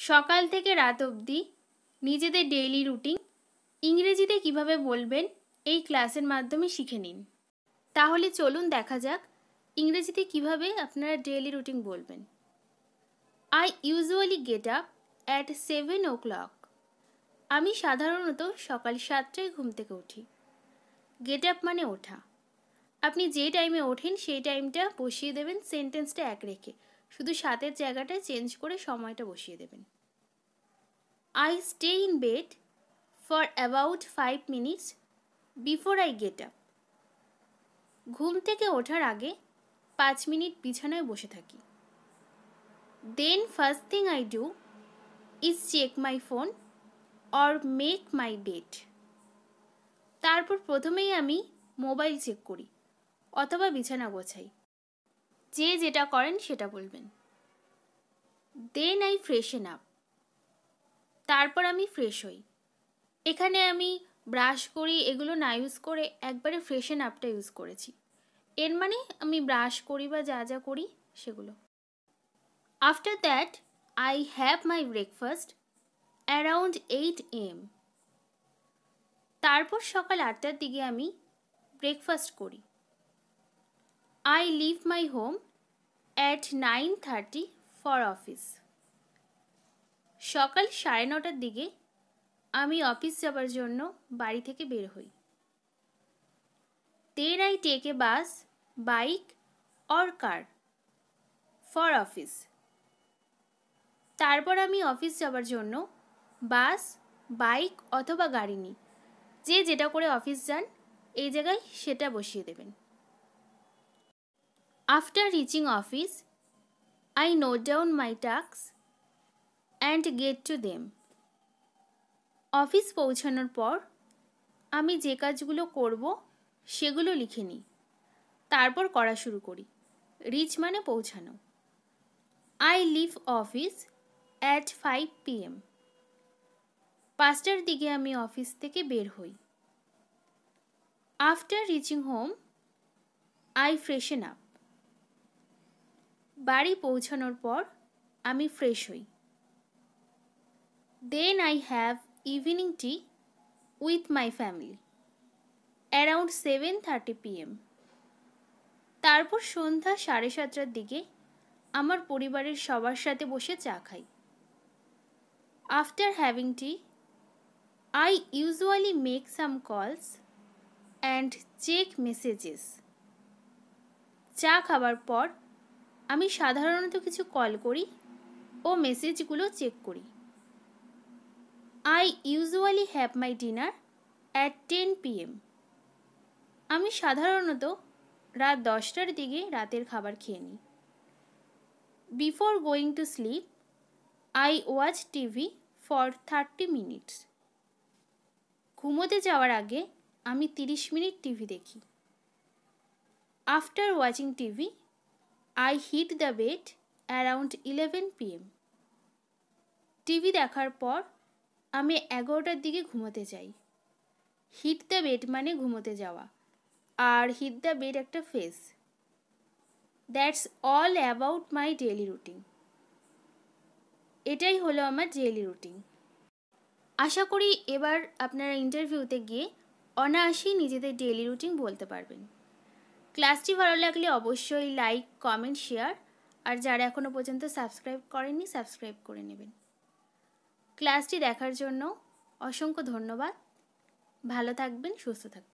সকাল থেকে রাত অবধি নিজেদের ডেইলি রুটিন ইংরেজিতে কিভাবে বলবেন এই ক্লাসের মাধ্যমে শিখে নিন। তাহলে চলুন দেখা যাক ইংরেজিতে কিভাবে আপনারা ডেইলি রুটিন বলবেন। I usually get up at 7 o'clock. আমি সাধারণত সকাল 7টায় ঘুম থেকে উঠি। গেট আপ মানে ওঠা। আপনি যে টাইমে ওঠেন সেই টাইমটা বসিয়ে দেবেন সেন্টেন্সটা এক রেখে, শুধু 7-এর জায়গাটা চেঞ্জ করে সময়টা বসিয়ে দেবেন। I stay in bed for about 5 minutes before I get up. ঘুম থেকে ওঠার আগে 5 মিনিট বিছানায় বসে থাকি। Then first thing I do is check my phone or make my bed. তারপর প্রথমেই আমি মোবাইল চেক করি অথবা বিছানা গোছাই। যে যেটা করেন সেটা বলবেন। Then I freshen up. তারপর আমি ফ্রেশ হই। এখানে আমি ব্রাশ করি এগুলো না ইউজ করে একবারে ফ্রেশন আপটা ইউজ করেছি। এর মানে আমি ব্রাশ করি বা যা যা করি সেগুলো। After that I have my breakfast around 8 AM. তারপর সকাল 8টার দিকে আমি ব্রেকফাস্ট করি। I leave my home at 9:30 for office. সকাল 9:30টার দিকে আমি অফিস যাবার জন্য বাড়ি থেকে বের হই। Then I take a bus, bike or car for office. তারপর আমি অফিস যাবার জন্য বাস, বাইক অথবা গাড়ি নিই। যে যেটা করে অফিস যান এই জায়গায় সেটা বসিয়ে দেবেন। After reaching office I note down my tasks and get to them. Office পৌঁছানোর পর আমি যে কাজগুলো করব সেগুলো লিখে নিই, তারপর করা শুরু করি। রিচ মানে পৌঁছানো। I leave office at 5 PM. 5টার দিকে আমি অফিস থেকে বের হই। After reaching home I freshen up. বাড়ি পৌঁছানোর পর আমি ফ্রেশ হই। Then I have evening tea with my family around 7:30 PM. তারপর সন্ধ্যা 7:30টার দিকে আমার পরিবারের সবার সাথে বসে চা খাই। After having tea I usually make some calls and check messages. চা খাবার পর আমি সাধারণত কিছু কল করি ও মেসেজগুলো চেক করি। I usually have my dinner at 10 PM. আমি সাধারণত রাত 10টার দিকে রাতের খাবার খেয়ে নিই। Before going to sleep I watch TV for 30 minutes. ঘুমোতে যাওয়ার আগে আমি 30 মিনিট টিভি দেখি। After watching TV I hit the bed around 11 PM. TV দেখার পর আমি 11টার দিকে ঘুমোতে যাই। হিট দ্য বেড মানে ঘুমোতে যাওয়া, আর হিট দ্য বেড একটা face. That's all about my daily routine. এটাই হলো আমার ডেইলি রুটিন। আশা করি এবার আপনারা ইন্টারভিউতে গিয়ে অনায়াসেই নিজেদের ডেইলি রুটিন বলতে পারবেন। ক্লাসটি ভালো লাগলে অবশ্যই লাইক, কমেন্ট, শেয়ার, আর যারা এখনও পর্যন্ত সাবস্ক্রাইব করেননি সাবস্ক্রাইব করে নেবেন। ক্লাসটি দেখার জন্য অসংখ্য ধন্যবাদ। ভালো থাকবেন, সুস্থ থাকবেন।